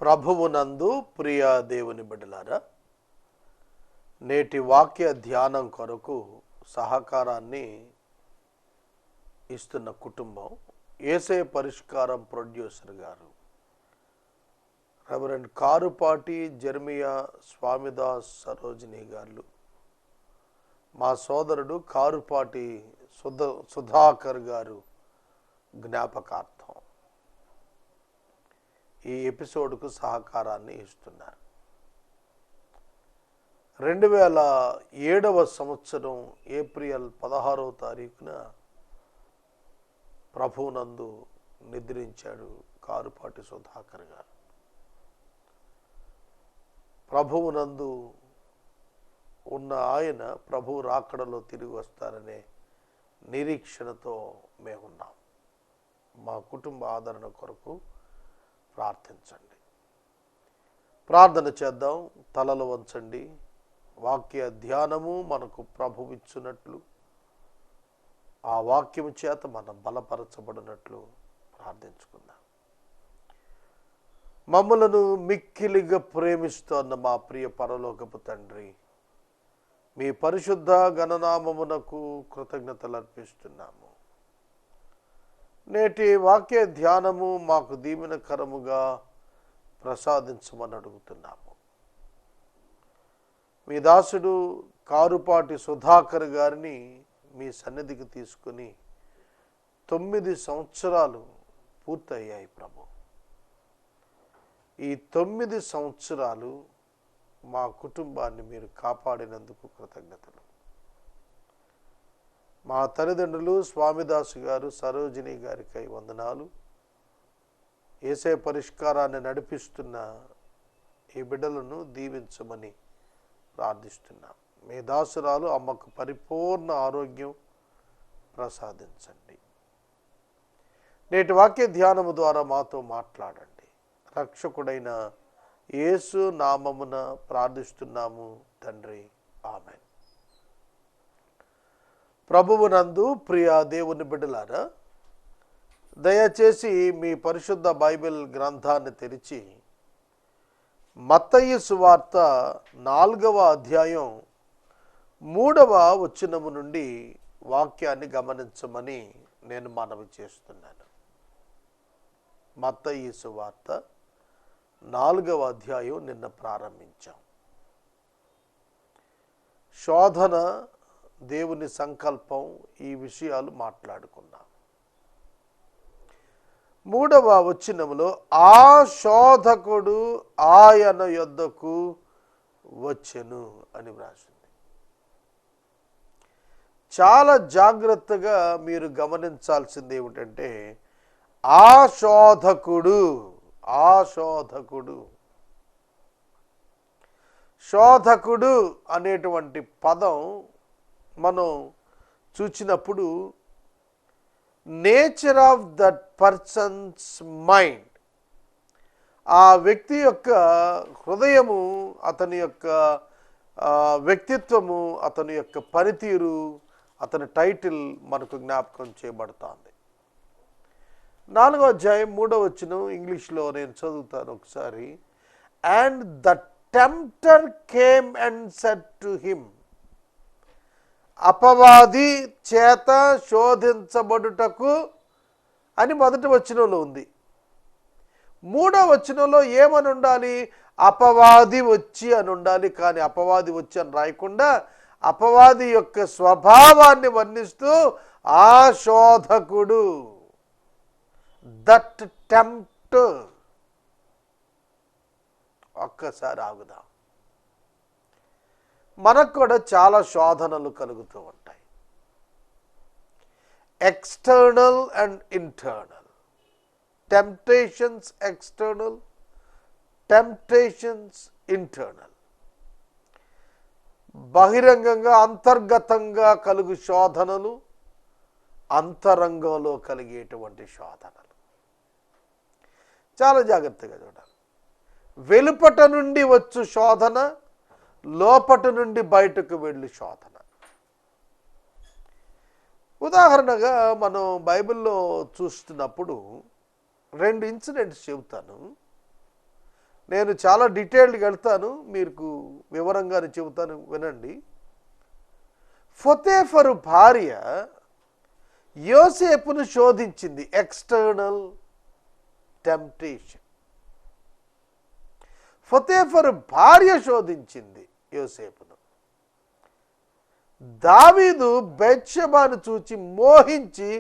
ప్రభువునందు ప్రియ దేవుని బిడ్డలారా, నేటి వాక్య ధ్యానం కొరకు సహకారాన్ని ఇస్తున్న కుటుంబం ఏసే పరిష్కారం ప్రొడ్యూసర్ గారు రెవరెండ్ కారుపాటి జెర్మియా స్వామిదాస్ సరోజిని గారు, మా సోదరుడు కారుపాటి సుధాకర్ గారు జ్ఞాపకార్థం ఈ ఎపిసోడ్కు సహకారాన్ని ఇస్తున్నారు. 2007 సంవత్సరం ఏప్రిల్ 16వ తారీఖున ప్రభువునందు నిద్రించాడు కారుపాటి సుధాకర్ గారు. ప్రభువునందు ఉన్న ఆయన ప్రభు రాకడలో తిరిగి వస్తారనే నిరీక్షణతో మేమున్నాం. మా కుటుంబ ఆదరణ కొరకు ప్రార్థించండి. ప్రార్థన చేద్దాం. తలలు వంచండి. వాక్య ధ్యానము మనకు ప్రభువిచ్చునట్లు, ఆ వాక్యము చేత మనం బలపరచబడినట్లు ప్రార్థించుకుందాం. మమ్మలను మిక్కిలిగా ప్రేమిస్తోన్న మా ప్రియ పరలోకపు తండ్రి, మీ పరిశుద్ధ గణనామమునకు కృతజ్ఞతలు అర్పిస్తున్నాము. నేటి వాక్య ధ్యానము మాకు దీవెనకరముగా ప్రసాదించమని అడుగుతున్నాము. మీ దాసుడు కారుపాటి సుధాకర్ గారిని మీ సన్నిధికి తీసుకుని 9 సంవత్సరాలు పూర్తయ్యాయి ప్రభు. ఈ 9 సంవత్సరాలు మా కుటుంబాన్ని మీరు కాపాడినందుకు కృతజ్ఞతలు. మా తల్లిదండ్రులు స్వామిదాసు గారు, సరోజిని గారికై వందనాలు. ఏసే పరిష్కారాన్ని నడిపిస్తున్న ఈ బిడ్డలను దీవించమని ప్రార్థిస్తున్నాం. మీ దాసురాలు అమ్మకు పరిపూర్ణ ఆరోగ్యం ప్రసాదించండి. నేటి వాక్య ధ్యానము ద్వారా మాతో మాట్లాడండి. రక్షకుడైన యేసు నామమున ప్రార్థిస్తున్నాము తండ్రి, ఆమెన్. ప్రభువునందు ప్రియ దేవుని బిడ్డలారా, దయచేసి మీ పరిశుద్ధ బైబిల్ గ్రంథాన్ని తెరిచి మత్తయి సువార్త 4వ అధ్యాయం 3వ వచనము నుండి వాక్యాన్ని గమనించమని నేను మనవి చేస్తున్నాను. మత్తయి సువార్త 4వ అధ్యాయం నిన్న ప్రారంభించాం. శోధన, దేవుని సంకల్పం, ఈ విషయాలు మాట్లాడుకున్నాం. 3వ వచనములో ఆ శోధకుడు ఆయన యొద్దకు వచ్చెను అని వ్రాసింది. చాలా జాగ్రత్తగా మీరు గమనించాల్సింది ఏమిటంటే, ఆ శోధకుడు అనేటువంటి పదం మనం చూచినప్పుడు nature of that persons mind, ఆ వ్యక్తి యొక్క హృదయము, అతని యొక్క వ్యక్తిత్వము, అతని యొక్క పనితీరు, అతని టైటిల్ మనకు జ్ఞాపకం చేయబడుతుంది. 4వ అధ్యాయం 3వ వచనం ఇంగ్లీష్లో నేను చదువుతాను ఒకసారి. And the tempter came and said to him, అపవాది చేత శోధించబడుటకు అని మొదటి వచనంలో ఉంది. 3వ వచనంలో ఏమని ఉండాలి? అపవాది వచ్చి అని ఉండాలి. కానీ అపవాది వచ్చి అని రాయకుండా అపవాది యొక్క స్వభావాన్ని వర్ణిస్తూ ఆ శోధకుడు, దట్ టెంప్టర్. ఒక్కసారి ఆగుదాం. మనకు కూడా చాలా శోధనలు కలుగుతూ ఉంటాయి. External and internal temptations, external temptations, internal. బహిరంగంగా అంతర్గతంగా కలుగు శోధనలు, అంతరంగంలో కలిగేటువంటి శోధనలు. చాలా జాగ్రత్తగా చూడాలి. వెలుపట నుండి వచ్చు శోధన, లోపటి నుండి బయటకు వెళ్ళి శోధన. ఉదాహరణగా మనం బైబిల్లో చూస్తున్నప్పుడు 2 ఇన్సిడెంట్స్ చెబుతాను. నేను చాలా డీటెయిల్డ్గా వెళ్తాను, మీకు వివరంగానే చెబుతాను, వినండి. పొతీఫరు భార్య యోసేపును శోధించింది. External temptation. పొతీఫరు భార్య శోధించింది యోసేపును. దావీదు బెత్షెబాను చూచి మోహించి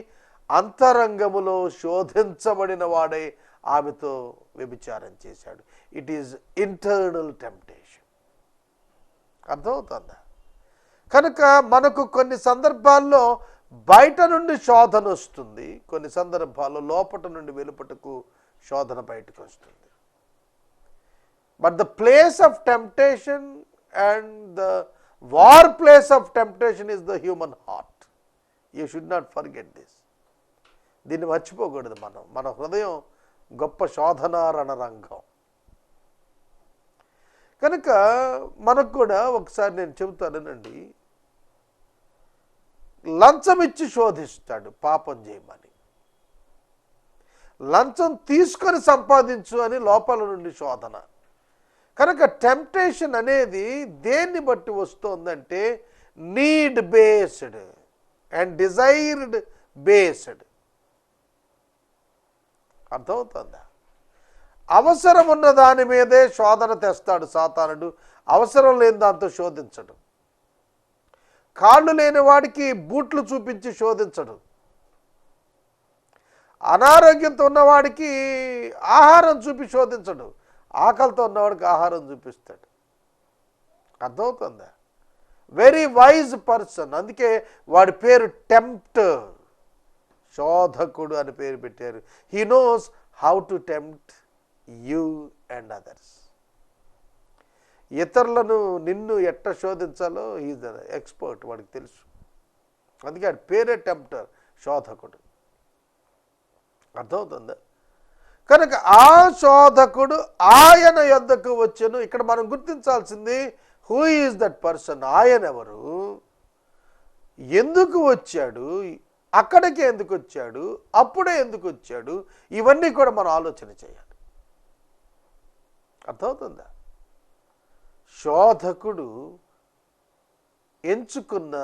అంతరంగములో శోధించబడిన వాడే ఆమెతో వ్యభిచారం చేశాడు. It is internal temptation. అర్థమవుతుందా? కనుక మనకు కొన్ని సందర్భాల్లో బయట నుండి శోధన వస్తుంది, కొన్ని సందర్భాల్లో లోపట నుండి వెలుపటకు శోధన బయటకు వస్తుంది. But the place of temptation and the war place of temptation is the human heart. You should not forget this. దీన్ని మర్చిపోకూడదు. మన హృదయం గొప్ప శోధన రణరంగం. కనుక మనకు కూడా ఒకసారి నేను చెబుతానండి, లంచం ఇచ్చి శోధిస్తాడు పాపం చేయమని. లంచం తీసుకొని సంపాదించు అని లోపల నుండి శోధన. కనుక టెంప్టేషన్ అనేది దేన్ని బట్టి వస్తుందంటే need based and desired based. అర్థమవుతుందా? అవసరం ఉన్న దాని మీదే శోధన తెస్తాడు సాతానుడు, అవసరం లేని దాంతో శోధించడు. కాళ్ళు లేని వాడికి బూట్లు చూపించి శోధించడు. అనారోగ్యంతో ఉన్నవాడికి ఆహారం చూపి శోధించడు. ఆకలితో ఉన్నవాడికి ఆహారం చూపిస్తాడు. అర్థమవుతుందా? Very wise person. అందుకే వాడి పేరు టెంప్టర్, శోధకుడు అని పేరు పెట్టారు. He knows how to tempt you and others. ఇతరులను నిన్ను ఎట్ట శోధించాలో ఈజ్ ద ఎక్స్పర్ట్, వాడికి తెలుసు. అందుకే వాడి పేరే టెంప్టర్, శోధకుడు. అర్థమవుతుందా? కనుక ఆ శోధకుడు ఆయన యొద్దకు వచ్చెను. ఇక్కడ మనం గుర్తించాల్సింది, హూ ఈజ్ దట్ పర్సన్? ఆయన ఎవరు, ఎందుకు వచ్చాడు, అక్కడికి ఎందుకు వచ్చాడు, అప్పుడే ఎందుకు వచ్చాడు, ఇవన్నీ కూడా మనం ఆలోచన చేయాలి. అర్థమవుతుందా? శోధకుడు ఎంచుకున్న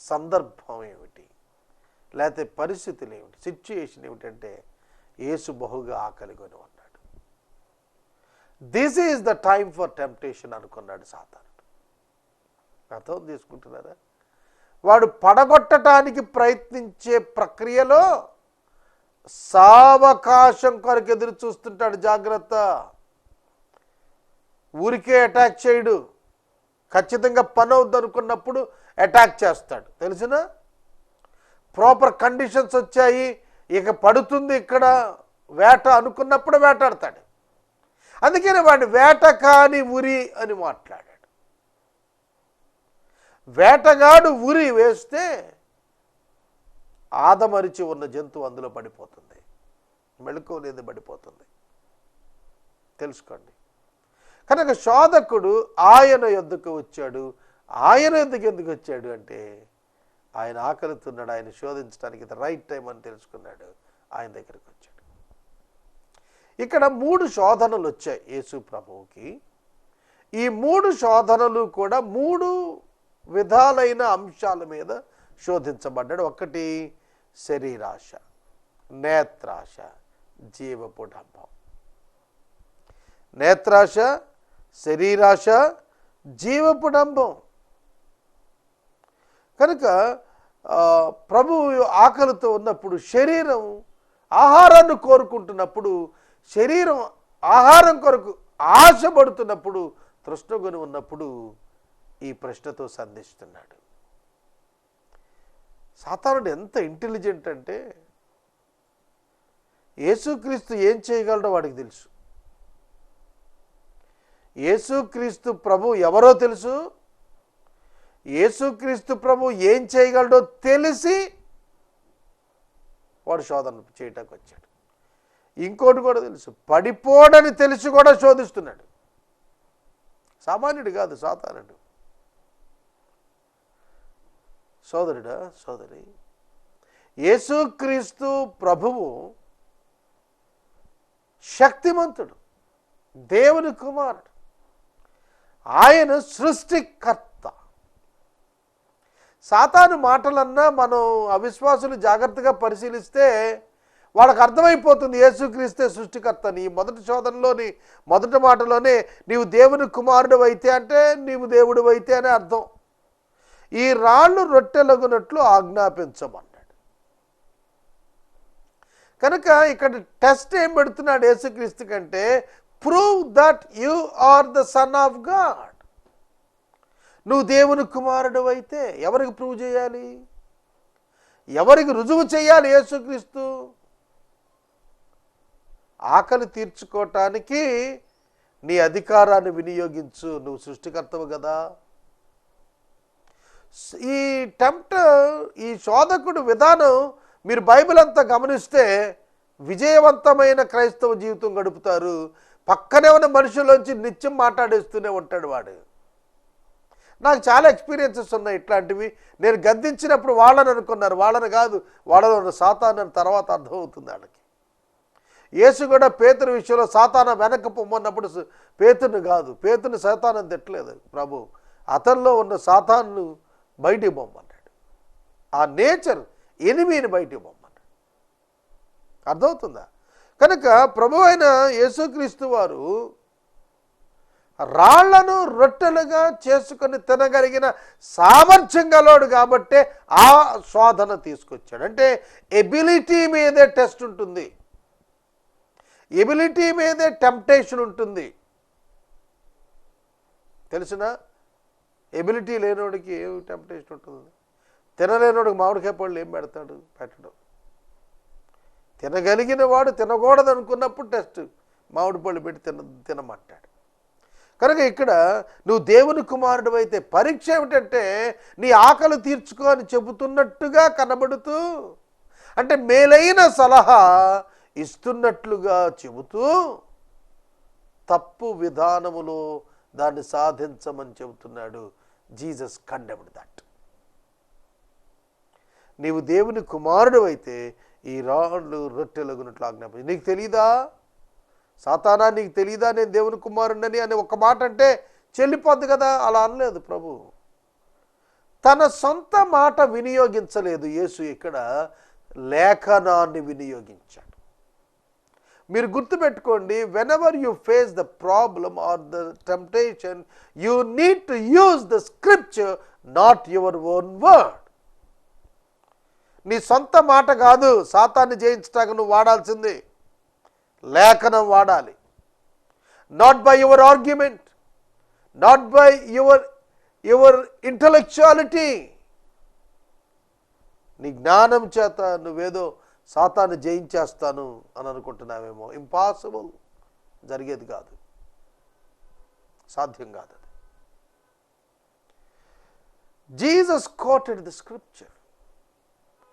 సందర్భం ఏమిటి, లేకపోతే పరిస్థితులు ఏమిటి, సిచ్యుయేషన్ ఏమిటంటే యేసు బహుగా ఆకలిగొని ఉన్నాడు. This is the time for temptation అనుకున్నాడు సాతానుడు. అర్థం తీసుకుంటున్నారా? వాడు పడగొట్టడానికి ప్రయత్నించే ప్రక్రియలో సావకాశం కొరకు ఎదురు చూస్తుంటాడు. జాగ్రత్త. ఊరికే అటాక్ చేయడు. ఖచ్చితంగా పని అవుద్ది అనుకున్నప్పుడు అటాక్ చేస్తాడు. తెలిసిన ప్రాపర్ కండిషన్స్ వచ్చాయి, ఇక పడుతుంది ఇక్కడ వేట అనుకున్నప్పుడు వేటాడతాడు. అందుకని వాడిని వేట కాని ఉరి అని మాట్లాడాడు. వేటగాడు ఉరి వేస్తే ఆదమరిచి ఉన్న జంతువు అందులో పడిపోతుంది, మెళుకోలేదు పడిపోతుంది. తెలుసుకోండి. కనుక శోధకుడు ఆయన యొద్దకు వచ్చాడు. ఆయన యొద్దకు ఎందుకు వచ్చాడు అంటే ఆయన ఆకలితున్నాడు, ఆయన శోధించడానికి ఇది రైట్ టైం అని తెలుసుకున్నాడు, ఆయన దగ్గరికి వచ్చాడు. ఇక్కడ 3 శోధనలు వచ్చాయి యేసు ప్రభువుకి. ఈ 3 శోధనలు కూడా 3 విధాలైన అంశాల మీద శోధించబడ్డాడు. ఒకటి శరీరాశ, నేత్రాశ, జీవపు డంబం. నేత్రాశ, శరీరాశ, జీవపు డంబం. కనుక ప్రభువు ఆకలితో ఉన్నప్పుడు, శరీరం ఆహారాన్ని కోరుకుంటున్నప్పుడు, శరీరం ఆహారం కొరకు ఆశపడుతున్నప్పుడు, తృష్ణగొని ఉన్నప్పుడు ఈ ప్రశ్నతో సంధిస్తున్నాడు. సాతానుడు ఎంత ఇంటెలిజెంట్ అంటే యేసుక్రీస్తు ఏం చేయగలడో వాడికి తెలుసు. యేసుక్రీస్తు ప్రభు ఎవరో తెలుసు, యేసుక్రీస్తు ప్రభు ఏం చేయగలడో తెలిసి వాడు శోధన చేయటానికి వచ్చాడు. ఇంకోటి కూడా తెలుసు, పడిపోడని తెలిసి కూడా శోధిస్తున్నాడు. సామాన్యుడు కాదు సాతానుడు. సోదరుడా, సోదరి, యేసుక్రీస్తు ప్రభువు శక్తిమంతుడు. దేవుని కుమారుడు, ఆయన సృష్టికర్త. సాతాను మాటలన్నా మనం అవిశ్వాసులు జాగ్రత్తగా పరిశీలిస్తే వాళ్ళకు అర్థమైపోతుంది యేసుక్రీస్తే సృష్టికర్తని. మొదటి శోధనలోని మొదటి మాటలోనే నీవు దేవుని కుమారుడు అయితే అంటే నీవు దేవుడు అయితే అనే అర్థం. ఈ రాళ్ళు రొట్టెలగునట్లు ఆజ్ఞాపించమన్నాడు. కనుక ఇక్కడ టెస్ట్ ఏం పెడుతున్నాడు యేసుక్రీస్తు కంటే, prove that you are the son of God. నువ్వు దేవుని కుమారుడు అయితే ఎవరికి ప్రూవ్ చేయాలి? ఎవరికి రుజువు చేయాలి? యేసుక్రీస్తు ఆకలి తీర్చుకోవటానికి నీ అధికారాన్ని వినియోగించు. నువ్వు సృష్టికర్తవు కదా. ఈ శోధకుడు విధానం మీరు బైబిల్ అంతా గమనిస్తే విజయవంతమైన క్రైస్తవ జీవితం గడుపుతారు. పక్కనే ఉన్న మనుషుల్లోంచి నిత్యం మాట్లాడేస్తూనే ఉంటాడు వాడు. నాకు చాలా ఎక్స్పీరియన్సెస్ ఉన్నాయి ఇట్లాంటివి. నేను గద్దించినప్పుడు వాళ్ళని అనుకున్నారు, వాళ్ళని కాదు, వాళ్ళలో ఉన్న సాతాను అని తర్వాత అర్థమవుతుంది వాళ్ళకి. యేసు కూడా పేతురు విషయంలో సాతాను వెనక్కి పొమ్మన్నప్పుడు పేతురుని కాదు, పేతురుని సాతాను తిట్టలేదు ప్రభు, అతనిలో ఉన్న సాతాను బయటికి పొమ్మన్నాడు. ఆ నేచర్ ఎనిమిని బయటికి పొమ్మన్నాడు. అర్థమవుతుందా? కనుక ప్రభు అయిన యేసుక్రీస్తు వారు రాళ్లను రొట్టెలుగా చేసుకొని తినగలిగిన సామర్థ్యం గలవాడు కాబట్టే ఆ శోధన తీసుకొచ్చాడు. అంటే ఎబిలిటీ మీదే టెస్ట్ ఉంటుంది, ఎబిలిటీ మీదే టెంప్టేషన్ ఉంటుంది. తెలిసిన ఎబిలిటీ లేనివాడికి ఏం టెంప్టేషన్ ఉంటుంది? తినలేనివాడికి మామిడికాయ పళ్ళు ఏం పెడతాడు? పెట్టడం. తినగలిగిన వాడు తినకూడదు అనుకున్నప్పుడు టెస్ట్ మామిడి పళ్ళు పెట్టి తినమంటాడు. కనుక ఇక్కడ నువ్వు దేవుని కుమారుడు అయితే పరీక్ష ఏమిటంటే నీ ఆకలి తీర్చుకో అని చెబుతున్నట్టుగా కనబడుతూ, అంటే మేలైన సలహా ఇస్తున్నట్లుగా చెబుతూ తప్పు విధానములో దాన్ని సాధించమని చెబుతున్నాడు. Jesus condemned that. నీవు దేవుని కుమారుడు అయితే ఈ రాళ్ళు రొట్టెలగునట్లు ఆజ్ఞాపించు. నీకు తెలీదా సాతానా, నీకు తెలీదా నేను దేవుని కుమారుడని అని ఒక మాట అంటే చెల్లిపోద్ది కదా. అలా అనలేదు ప్రభు. తన సొంత మాట వినియోగించలేదు యేసు, ఇక్కడ లేఖనాన్ని వినియోగించాడు. మీరు గుర్తుపెట్టుకోండి, whenever you face the problem or the temptation, you need to use the scripture, not your own word. నీ సొంత మాట కాదు సాతాన్ని జయించడానికి నువ్వు వాడాల్సింది, లేఖనం వాడాలి. Not by your argument, not by your intellectuality. నీ జ్ఞానం చేత నువ్వేదో సాతాన్ని జయించేస్తాను అని అనుకుంటున్నావేమో. ఇంపాసిబుల్, జరిగేది కాదు, సాధ్యం కాదు. అది జీసస్ కోటెడ్ ది స్క్రిప్చర్.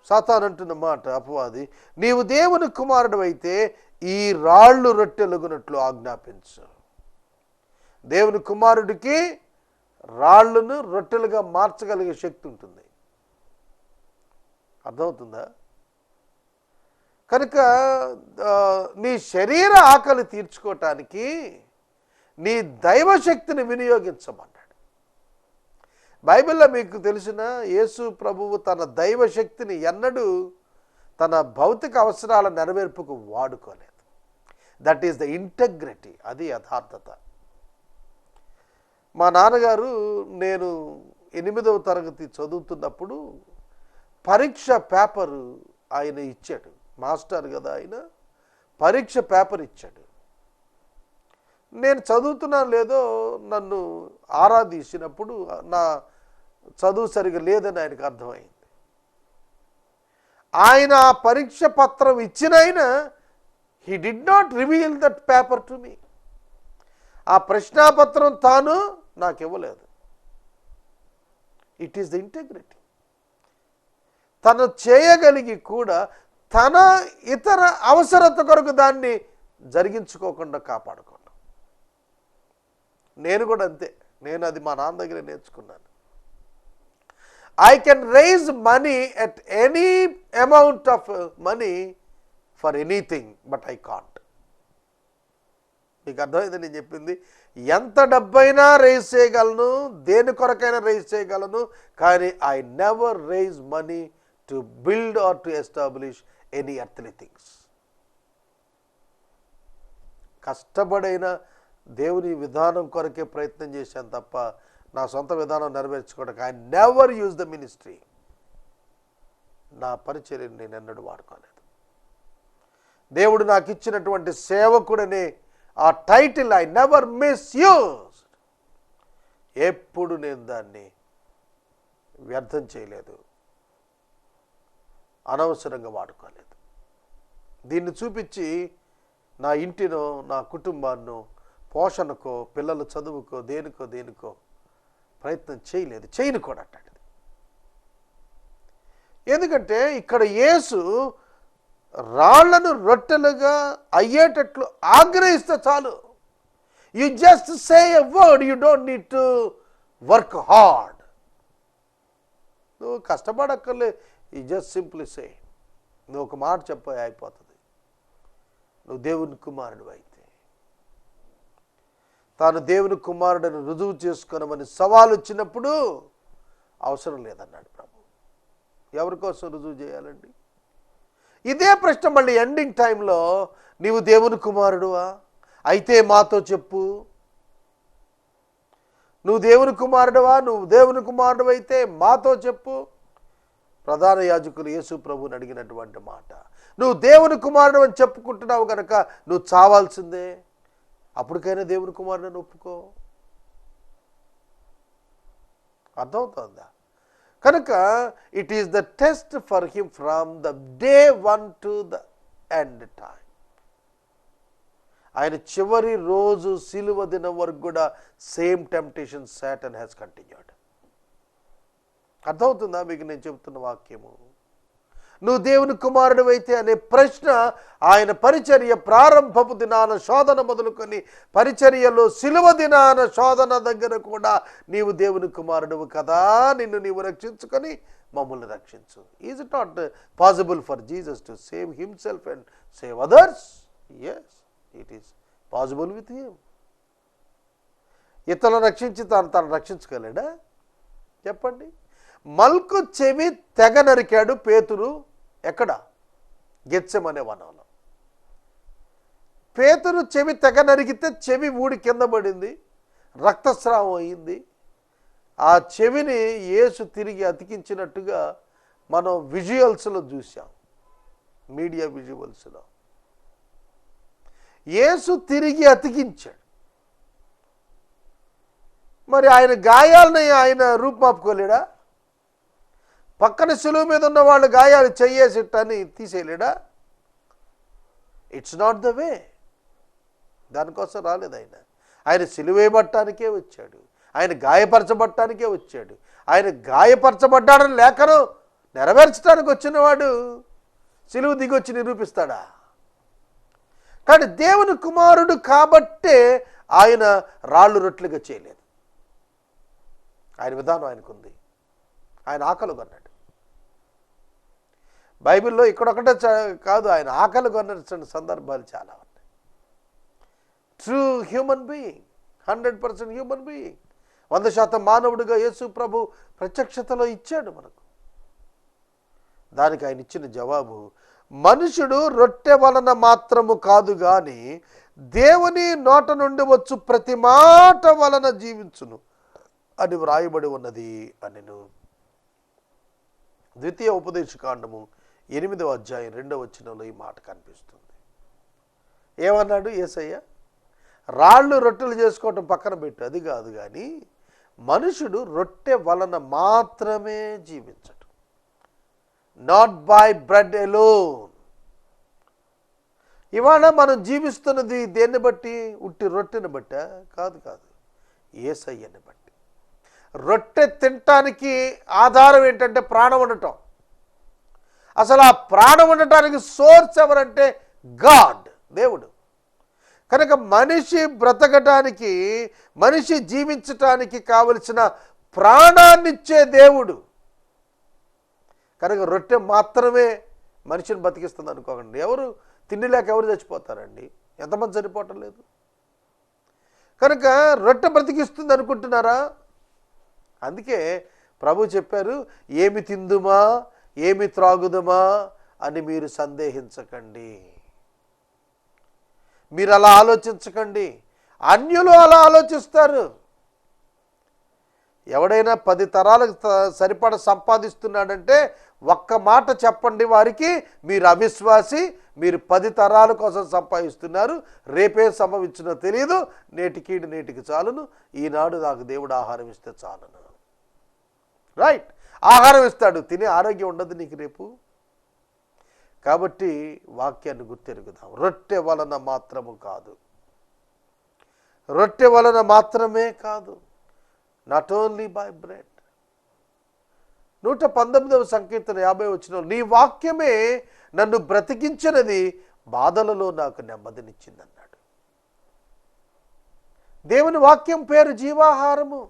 సాతాను అంటున్న మాట అపవాది, నీవు దేవుని కుమారుడు అయితే ఈ రాళ్ళు రొట్టెలుగునట్లు ఆజ్ఞాపించు. దేవుని కుమారుడికి రాళ్ళను రొట్టెలుగా మార్చగలిగే శక్తి ఉంటుంది. అర్థమవుతుందా? కనుక నీ శరీర ఆకలి తీర్చుకోవటానికి నీ దైవశక్తిని వినియోగించమన్నాడు. బైబిల్లో మీకు తెలిసిన యేసు ప్రభువు తన దైవశక్తిని ఎన్నడూ తన భౌతిక అవసరాల నెరవేర్పుకు వాడుకోలేదు. దట్ ఈస్ ద ఇంటగ్రిటీ, అది యథార్థత. మా నాన్నగారు నేను 8వ తరగతి చదువుతున్నప్పుడు పరీక్ష పేపరు ఆయన ఇచ్చాడు. మాస్టర్ కదా ఆయన, పరీక్ష పేపర్ ఇచ్చాడు. నేను చదువుతున్నాను లేదో నన్ను ఆరాధించినప్పుడు నా చదువు సరిగా లేదని ఆయనకు అర్థమైంది. ఆయన ఆ పరీక్ష పత్రం ఇచ్చిన ఆయన he did not reveal that paper to me. ఆ ప్రశ్నాపత్రం తాను నాకు ఇవ్వలేదు. It is the integrity. తను చేయగలిగి కూడా తన ఇతర అవసరత కొరకు దాన్ని జరిగించుకోకుండా కాపాడుకోండి. నేను కూడా అంతే, నేను అది మా నాన్న దగ్గర నేర్చుకున్నాను. I can raise money at any amount of money for anything, but I can't. మీకు అర్థమైంది నేను చెప్పింది? ఎంత డబ్బైనా రేజ్ చేయగలను, దేని కొరకైనా రేజ్ చేయగలను, కానీ I never raise money to build or to establish any earthly things. కష్టపడైన దేవుని విధానం కొరకే ప్రయత్నం చేశాను తప్ప నా సొంత విధానం నెరవేర్చుకోవడానికి I never use the ministry. నా పరిచర్యను నేను ఎన్నడూ వాడుకోలేదు. దేవుడు నాకు ఇచ్చినటువంటి సేవకుడనే ఆ టైటిల్ ఐ నెవర్ మిస్యూజ్. ఎప్పుడు నేను దాన్ని వ్యర్థం చేయలేదు, అనవసరంగా వాడుకోలేదు. దీన్ని చూపించి నా ఇంటినో నా కుటుంబాన్నో పోషణకో పిల్లల చదువుకో దేనికో ప్రయత్నం చేయలేదు, చేయను కూడా అట్లాంటిది. ఎందుకంటే ఇక్కడ యేసు రాళ్లను రొట్టెలుగా అయ్యేటట్లు ఆగ్రహిస్తే చాలు. You just say a word, you don't need to work hard. నువ్వు కష్టపడక్కర్లే, యు జస్ట్ సింప్లీ సే. నువ్వు ఒక మాట చెప్పే అయిపోతుంది. నువ్వు దేవుని కుమారుడు అయితే, తాను దేవుని కుమారుడని రుజువు చేసుకొనమని సవాలు వచ్చినప్పుడు అవసరం లేదన్నాడు ప్రభు. ఎవరి కోసం రుజువు చేయాలండి? ఇదే ప్రశ్న మళ్ళీ ఎండింగ్ టైంలో, నీవు దేవుని కుమారుడువా అయితే మాతో చెప్పు. నువ్వు దేవుని కుమారుడువా, నువ్వు దేవుని కుమారుడు అయితే మాతో చెప్పు. ప్రధాన యాజకులు యేసు ప్రభువుని అడిగినటువంటి మాట. నువ్వు దేవుని కుమారుడు అని చెప్పుకుంటున్నావు కనుక నువ్వు చావాల్సిందే, అప్పటికైనా దేవుని కుమారుడిని ఒప్పుకో. అర్థమవుతుందా? కనుక it is the test for him from the day 1 to the end time. ఆయన చివరి రోజు సిలువ దినం వరకు కూడా same temptation Satan has continued. అర్థమవుతుందా మీకు నేను చెబుతున్న వాక్యము? నువ్వు దేవుని కుమారుడు అయితే అనే ప్రశ్న ఆయన పరిచర్య ప్రారంభపు దినాన శోధన మొదలుకొని పరిచర్యలో సిలువ దినాన శోధన దగ్గర కూడా నీవు దేవుని కుమారుడు కదా, నిన్ను నీవు రక్షించుకొని మమ్మల్ని రక్షించు. Is it not possible for Jesus to save himself and save others? Yes, it is possible with him. ఇతరులను రక్షించి తను రక్షించుకోలేడా? చెప్పండి. మల్కు చెవి తెగ నరికాడు పేతురు. ఎక్కడ? గెత్సెమనే వనంలో. పేతురు చెవి తెగ నరికితే చెవి ఊడి కింద పడింది, రక్తస్రావం అయింది. ఆ చెవిని యేసు తిరిగి అతికించినట్టుగా మనం విజువల్స్లో చూసాం, మీడియా విజువల్స్లో. యేసు తిరిగి అతికించాడు. మరి ఆయన గాయాలని ఆయన రూపుమాపుకోలేడా? పక్కన సులువు మీద ఉన్న వాళ్ళు గాయాలు చెయ్యేసిట్టని తీసేయలేడా? It's not the way. దానికోసం రాలేదు ఆయన. ఆయన సిలువేయబట్టానికే వచ్చాడు, ఆయన గాయపరచబట్టానికే వచ్చాడు. ఆయన గాయపరచబడ్డాడని లేఖను నెరవేర్చడానికి వచ్చినవాడు సిలువు దిగొచ్చి నిరూపిస్తాడా? కానీ దేవుని కుమారుడు కాబట్టే ఆయన రాళ్ళు రొట్లుగా చేయలేదు. ఆయన విధానం ఆయనకుంది. ఆయన ఆకలి కొన్నాడు. బైబిల్లో ఇక్కడొకటే కాదు, ఆయన ఆకలి కొన్న సందర్భాలు చాలా ఉన్నాయి. True human being, 100% human being, 100% మానవుడిగా యేసు ప్రభు ప్రత్యక్షతలో ఇచ్చాడు మనకు. దానికి ఆయన ఇచ్చిన జవాబు, మనుషుడు రొట్టె వలన మాత్రము కాదు గాని దేవుని నోట నుండి వచ్చు ప్రతి మాట వలన జీవించును అని వ్రాయబడి ఉన్నది అనెను. ద్వితీయ ఉపదేశకాండము 8వ అధ్యాయం 2వ వచనంలో ఈ మాట కనిపిస్తుంది. ఏమన్నాడు యేసయ్య? రాళ్ళు రొట్టెలు చేసుకోవటం పక్కన పెట్టు, అది కాదు, కానీ మనుషుడు రొట్టె వలన మాత్రమే జీవించడు. Not by bread alone. ఇవాళ మనం జీవిస్తున్నది దేన్ని బట్టి? ఉట్టి రొట్టెని బట్టా? కాదు, యేసయ్యని బట్టి. రొట్టె తినటానికి ఆధారం ఏంటంటే ప్రాణం ఉండటం. అసలు ఆ ప్రాణం ఉండటానికి సోర్స్ ఎవరంటే గాడ్, దేవుడు. కనుక మనిషి బ్రతకటానికి, మనిషి జీవించటానికి కావలసిన ప్రాణాన్నిచ్చే దేవుడు. కనుక రొట్టె మాత్రమే మనిషిని బతికిస్తుంది అనుకోకండి. ఎవరు తిండి లేక ఎవరు చచ్చిపోతారండి? ఎంతమంది చనిపోవటం లేదు? కనుక రొట్టె బ్రతికిస్తుంది అనుకుంటున్నారా? అందుకే ప్రభు చెప్పారు, ఏమి తిందుమా ఏమి త్రాగుదమా అని మీరు సందేహించకండి. మీరు అలా ఆలోచించకండి. అన్యులు అలా ఆలోచిస్తారు. ఎవడైనా 10 తరాలకు సరిపడ సంపాదిస్తున్నాడంటే ఒక్క మాట చెప్పండి వారికి, మీరు అవిశ్వాసి, మీరు 10 తరాల కోసం సంపాదిస్తున్నారు, రేపేం సంభవించినో తెలియదు, నేటికీడు నేటికి చాలును, ఈనాడు నాకు దేవుడు ఆహారం ఇస్తే చాలును. రైట్, ఆహారం ఇస్తాడు, తినే ఆరోగ్యం ఉండదు నీకు రేపు. కాబట్టి వాక్యాన్ని గుర్తెరుగుదాం. రొట్టె వలన మాత్రము కాదు, రొట్టె వలన మాత్రమే కాదు, నాట్ ఓన్లీ బై బ్రెడ్. 119వ సంకీర్తన 50వ వచనంలో, నీ వాక్యమే నన్ను బ్రతికించినది, బాధలలో నాకు నెమ్మదినిచ్చింది అన్నాడు. దేవుని వాక్యం పేరు జీవాహారము.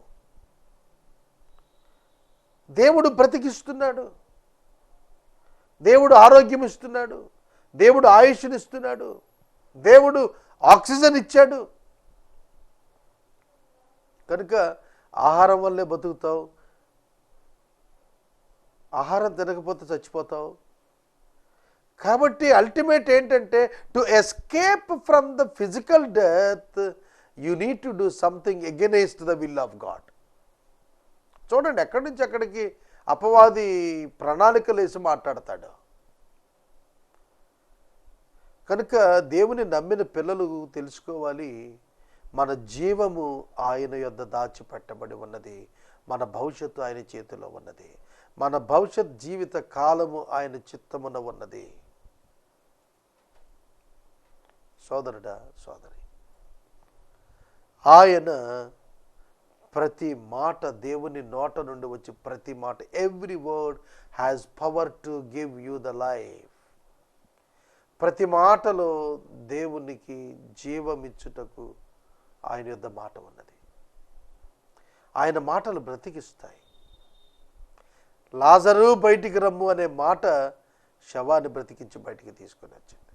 దేవుడు బ్రతికిస్తున్నాడు, దేవుడు ఆరోగ్యం ఇస్తున్నాడు, దేవుడు ఆయుష్నిస్తున్నాడు, దేవుడు ఆక్సిజన్ ఇచ్చాడు. కనుక ఆహారం వల్లే బతుకుతావు, ఆహారం తినకపోతే చచ్చిపోతావు. కాబట్టి అల్టిమేట్ ఏంటంటే, to escape from the physical death you need to do something against the will of God. చూడండి, ఎక్కడి నుంచి అక్కడికి అపవాది ప్రణాళికలు వేసి మాట్లాడతాడు. కనుక దేవుని నమ్మిన పిల్లలు తెలుసుకోవాలి, మన జీవము ఆయన యొద్ద దాచిపెట్టబడి ఉన్నది, మన భవిష్యత్తు ఆయన చేతిలో ఉన్నది, మన భవిష్యత్ జీవిత కాలము ఆయన చిత్తమున ఉన్నది. సోదరుడా, సోదరి, ఆయన ప్రతి మాట, దేవుని నోట నుండి వచ్చి ప్రతి మాట, every word has power to give you the life. ప్రతి మాటలో దేవునికి జీవమిచ్చుటకు ఆయన యొద్ద మాట ఉన్నది. ఆయన మాటలు బ్రతికిస్తాయి. లాజరు బయటికి రమ్ము అనే మాట శవాన్ని బ్రతికించి బయటికి తీసుకొని వచ్చింది.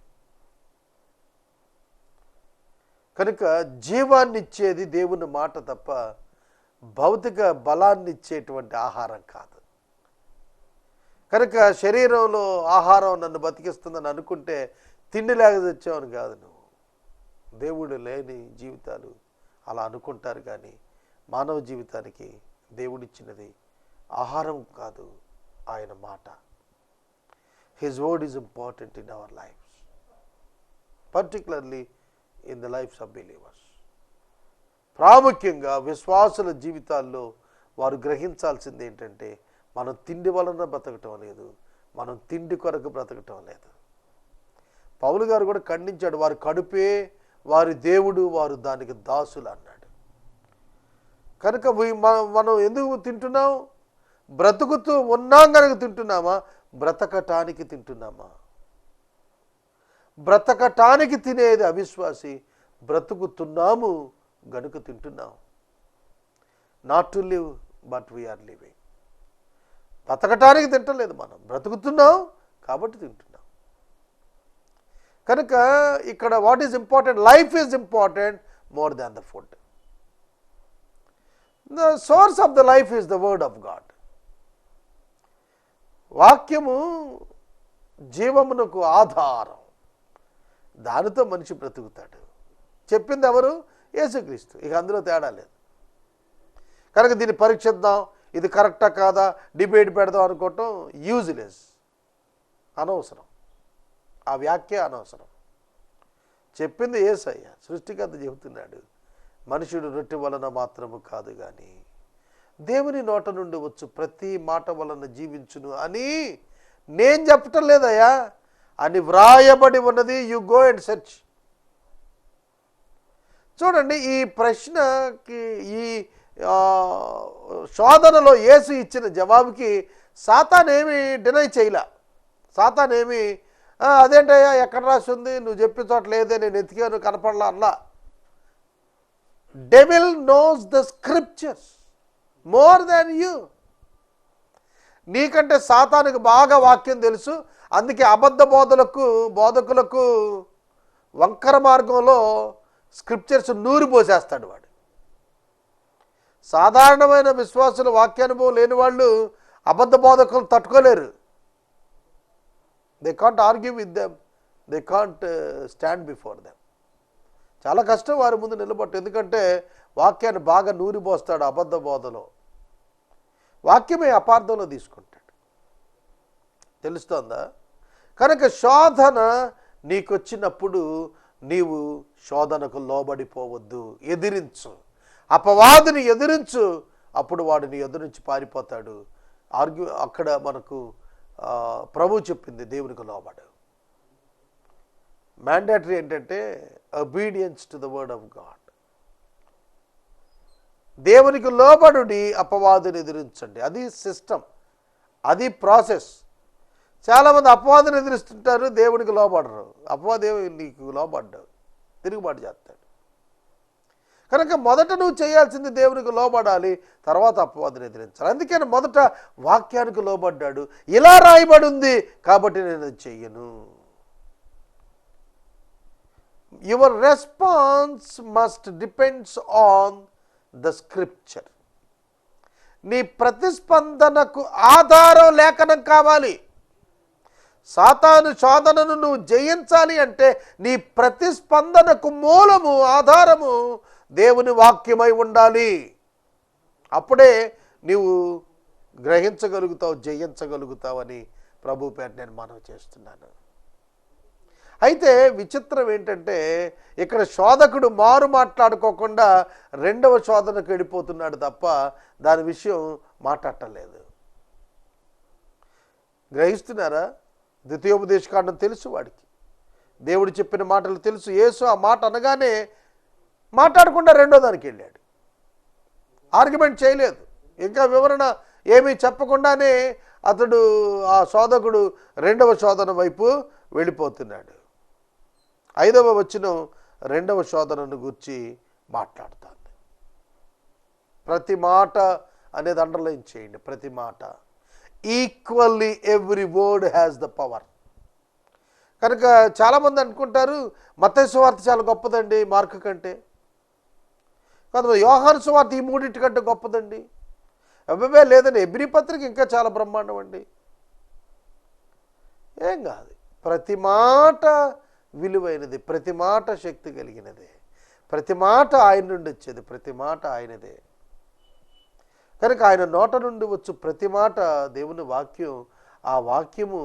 కనుక జీవాన్ని ఇచ్చేది దేవుని మాట తప్ప భౌతిక బలాన్ని ఇచ్చేటువంటి ఆహారం కాదు. కనుక శరీరంలో ఆహారం నన్ను బతికిస్తుందని అనుకుంటే తిండి లేక తెచ్చావని కాదు. నువ్వు దేవుడు లేని జీవితాలు అలా అనుకుంటారు, కానీ మానవ జీవితానికి దేవుడిచ్చినది ఆహారం కాదు, ఆయన మాట. His word is important in our lives, particularly in the lives of believers. ప్రాముఖ్యంగా విశ్వాసుల జీవితాల్లో వారు గ్రహించాల్సింది ఏంటంటే, మనం తిండి వలన బ్రతకటం లేదు, మనం తిండి కొరకు బ్రతకటం లేదు. పౌలు గారు కూడా ఖండించాడు, వారి కడుపే వారి దేవుడు, వారు దానికి దాసులు అన్నాడు. కనుక మనం ఎందుకు తింటున్నాం? బ్రతుకుతూ ఉన్నాం కనుక తింటున్నామా? బ్రతకటానికి తింటున్నామా? బ్రతకటానికి తినేది అవిశ్వాసి, బ్రతుకుతున్నాము గనుక తింటున్నాం. Not to live but we are living. బ్రతకటానికి తింటలేదు, మనం బ్రతుకుతున్నాం కాబట్టి తింటున్నాం. కనుక ఇక్కడ what is important? Life is important more than the food. The source of the life is the word of God. వాక్యము జీవమునకు ఆధారం, దానితో మనిషి బ్రతుకుతాడు. చెప్పింది ఎవరు? యేసుక్రీస్తు. ఇక అందులో తేడా లేదు. కనుక దీన్ని పరీక్షిద్దాం, ఇది కరెక్టా కాదా, డిబేట్ పెడదాం అనుకోవటం యూజ్లెస్, అనవసరం. ఆ వ్యాఖ్య అనవసరం. చెప్పింది యేసయ్య, సృష్టికర్త చెబుతున్నాడు, మనుషుడు రొట్టె వలన మాత్రము కాదు కానీ దేవుని నోట నుండి వచ్చు ప్రతి మాట వలన జీవించును అని నేను చెప్పటం లేదయ్యా, అని వ్రాయబడి ఉన్నది. You go and search. చూడండి, ఈ ప్రశ్నకి, ఈ శోధనలో యేసు ఇచ్చిన జవాబుకి సాతానేమి డినై చేయలే. సాతానేమి అదేంటయ్యా ఎక్కడ రాసి ఉంది, నువ్వు చెప్పిన చోట లేదే, నేను ఎతికాను కనపడలా అలా. Devil knows the scriptures more than you. నీకంటే సాతానికి బాగా వాక్యం తెలుసు. అందుకే అబద్ధ బోధకులకు వంకర మార్గంలో స్క్రిప్చర్స్ నూరి పోసేస్తాడు వాడు. సాధారణమైన విశ్వాసుల వాక్యానుభవం లేని వాళ్ళు అబద్ధ బోధకులు తట్టుకోలేరు. They can't argue with them, they can't stand before them. చాలా కష్టం వారి ముందు నిలబట్టు. ఎందుకంటే వాక్యాన్ని బాగా నూరిపోస్తాడు అబద్ధ బోధలో. వాక్యమే అపార్థంలో తీసుకుంటాడు. తెలుస్తోందా? కనుక శోధన నీకొచ్చినప్పుడు నీవు శోధనకు లోబడిపోవద్దు, ఎదిరించు. అపవాదిని ఎదిరించు, అప్పుడు వాడు నీ ఎదురించి పారిపోతాడు. అక్కడ మనకు ప్రభు చెప్పింది దేవునికి లోబడు. మ్యాండేటరీ ఏంటంటే obedience to the word of God. దేవునికి లోబడుడి, అపవాదిని ఎదిరించండి. అది సిస్టమ్, అది ప్రాసెస్. చాలామంది అపవాదిని ఎదిరిస్తుంటారు, దేవునికి లోబడరు. అపవాదేవి నీకు లోబడ్డావు, తిరుగుబాటు చేస్తాడు. కనుక మొదట నువ్వు చేయాల్సింది దేవునికి లోబడాలి, తర్వాత అపవాదిని ఎదిరించాలి. అందుకని మొదట వాక్యానికి లోబడ్డాడు. ఇలా రాయబడి ఉంది కాబట్టి నేను అది చెయ్యను. Your response must depends on the scripture. నీ ప్రతిస్పందనకు ఆధారం లేఖనం కావాలి. సాతాను శోధనను నువ్వు జయించాలి అంటే నీ ప్రతిస్పందనకు మూలము, ఆధారము దేవుని వాక్యమై ఉండాలి. అప్పుడే నీవు గ్రహించగలుగుతావు, జయించగలుగుతావని ప్రభు పేరు నేను మనవి చేస్తున్నాను. అయితే విచిత్రం ఏంటంటే ఇక్కడ శోధకుడు మారు మాట్లాడుకోకుండా రెండవ శోధనకు వెళ్ళిపోతున్నాడు తప్ప దాని విషయం మాట్లాడలేదు. గ్రహిస్తున్నారా? ద్వితీయోపదేశకాండం తెలుసు వాడికి, దేవుడు చెప్పిన మాటలు తెలుసు. యేసు ఆ మాట అనగానే మాట్లాడకుండా రెండో దానికి వెళ్ళాడు. ఆర్గ్యుమెంట్ చేయలేదు, ఇంకా వివరణ ఏమీ చెప్పకుండానే అతడు, ఆ శోధకుడు రెండవ శోధన వైపు వెళ్ళిపోతున్నాడు. 5వ వచనం రెండవ శోధనను గురించి మాట్లాడుతుంది. ప్రతి మాట అనేది అండర్లైన్ చేయండి. ప్రతి మాట. Equally every word has the power. కనుక చాలామంది అనుకుంటారు మత్తయి సువార్త చాలా గొప్పదండి మార్కు కంటే, కొంతమంది యోహాను సువార్త ఈ మూడింటి కంటే గొప్పదండి. అబ్బాబే లేదండి, ఎబ్రీ పత్రిక ఇంకా చాలా బ్రహ్మాండం అండి. ఏం కాదు, ప్రతి మాట విలువైనది, ప్రతి మాట శక్తి కలిగినదే, ప్రతి మాట ఆయన నుండి వచ్చేది, ప్రతి మాట ఆయనదే. కనుక ఆయన నోట నుండి వచ్చు ప్రతి మాట దేవుని వాక్యం. ఆ వాక్యము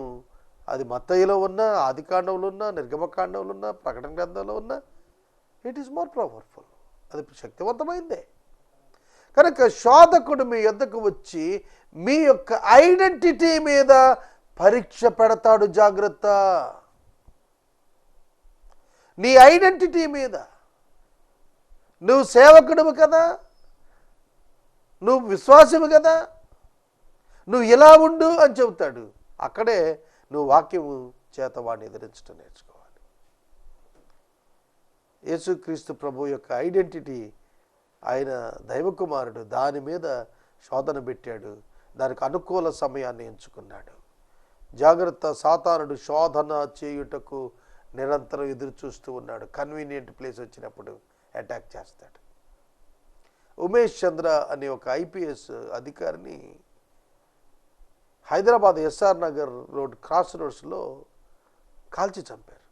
అది మత్తయిలో ఉన్నా, ఆదికాండంలో ఉన్నా, నిర్గమకాండంలో ఉన్నా, ప్రకటన గ్రంథంలో ఉన్నా, ఇట్ ఈస్ మోర్ పవర్ఫుల్. అది శక్తివంతమైందే. కనుక శోధకుడు మీ యొద్దకు వచ్చి మీ యొక్క ఐడెంటిటీ మీద పరీక్ష పెడతాడు. జాగ్రత్త. నీ ఐడెంటిటీ మీద, నువ్వు సేవకుడువు కదా, నువ్వు విశ్వాసము కదా, నువ్వు ఇలా ఉండు అని చెబుతాడు. అక్కడే నువ్వు వాక్యము చేత వాడిని ఎదిరించడం నేర్చుకోవాలి. యేసుక్రీస్తు ప్రభు యొక్క ఐడెంటిటీ, ఆయన దైవకుమారుడు, దాని మీద శోధన పెట్టాడు. దానికి అనుకూల సమయాన్ని ఎంచుకున్నాడు. జాగ్రత్త. సాతానుడు శోధన చేయుటకు నిరంతరం ఎదురు చూస్తూ ఉన్నాడు. కన్వీనియంట్ ప్లేస్ వచ్చినప్పుడు అటాక్ చేస్తాడు. ఉమేష్ చంద్ర అనే ఒక ఐపీఎస్ అధికారిని Hyderabad SR Nagar road cross రోడ్స్లో కాల్చి చంపారు.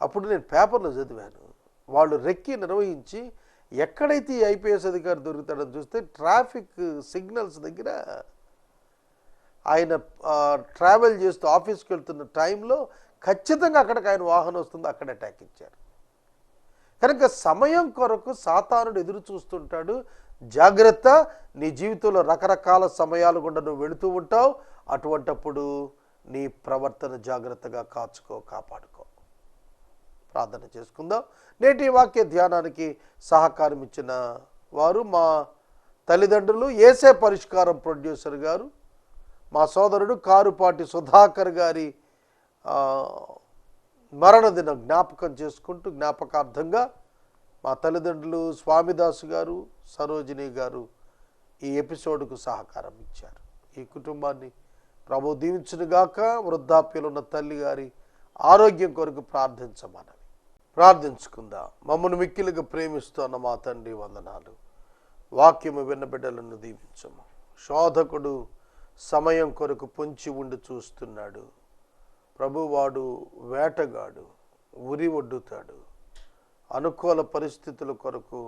అప్పుడు నేను పేపర్లో చదివాను. వాళ్ళు రెక్కి నిర్వహించి ఎక్కడైతే ఈ ఐపీఎస్ అధికారి దొరుకుతాడని చూస్తే ట్రాఫిక్ సిగ్నల్స్ దగ్గర ఆయన ట్రావెల్ చేస్తూ ఆఫీస్కి వెళ్తున్న టైంలో ఖచ్చితంగా అక్కడికి ఆయన వాహనం వస్తుంది, అక్కడ అటాక్ ఇచ్చారు. కనుక సమయం కొరకు సాతానుడు ఎదురు చూస్తుంటాడు. జాగ్రత్త. నీ జీవితంలో రకరకాల సమయాలు గుండా నువ్వు వెళుతూ ఉంటావు. అటువంటప్పుడు నీ ప్రవర్తన జాగ్రత్తగా కాపాడుకో. ప్రార్థన చేసుకుందాం. నేటి వాక్య ధ్యానానికి సహకారం ఇచ్చిన వారు మా తల్లిదండ్రులు, ఏసే పరిష్కారం ప్రొడ్యూసర్ గారు, మా సోదరుడు కారుపాటి సుధాకర్ గారి మరణదిన జ్ఞాపకం చేసుకుంటూ జ్ఞాపకార్థంగా మా తల్లిదండ్రులు స్వామిదాసు గారు, సరోజిని గారు ఈ ఎపిసోడ్కు సహకారం ఇచ్చారు. ఈ కుటుంబాన్ని ప్రభు దీవించునుగాక. వృద్ధాప్యంలో ఉన్న తల్లి గారి ఆరోగ్యం కొరకు ప్రార్థించమని ప్రార్థించుకుందాం. మమ్మల్ని మిక్కిలిగా ప్రేమిస్తున్న మా తండ్రి వందనాలు. వాక్యము విన్న బిడ్డలను దీవించము. శోధకుడు సమయం కొరకు పొంచి ఉండి చూస్తున్నాడు. ప్రభువాడు వేటగాడు, ఉరి ఒడ్డుతాడు. అనుకూల పరిస్థితుల కొరకు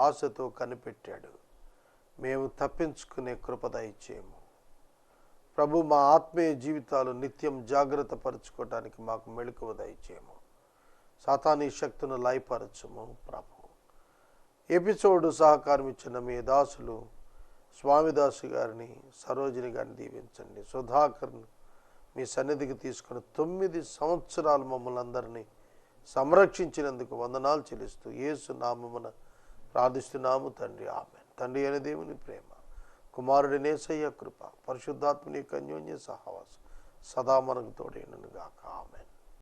ఆశతో కనిపెట్టాడు. మేము తప్పించుకునే కృప దయచేయము ప్రభు. మా ఆత్మీయ జీవితాలు నిత్యం జాగ్రత్త పరుచుకోవడానికి మాకు మెళకువ దయచేయము. సాతానీ శక్తులను లయపరచము ప్రభు. ఎపిసోడ్ సహకారం ఇచ్చిన మీ దాసులు స్వామిదాసు గారిని, సరోజిని గారిని దీవించండి. సుధాకర్ని మీ సన్నిధికి తీసుకుని 9 సంవత్సరాలు మమ్మల్ని అందరినీ సంరక్షించినందుకు వందనాలు చెల్లిస్తూ యేసు నామమున ప్రార్థిస్తున్నాము తండ్రి, ఆమేన్. తండ్రి అనే దేవుని ప్రేమ, కుమారుడిని యేసయ్య కృప, పరిశుద్ధాత్మని అన్యోన్య సహవాసం సదా మనకు తోడైనను గాక, ఆమేన్.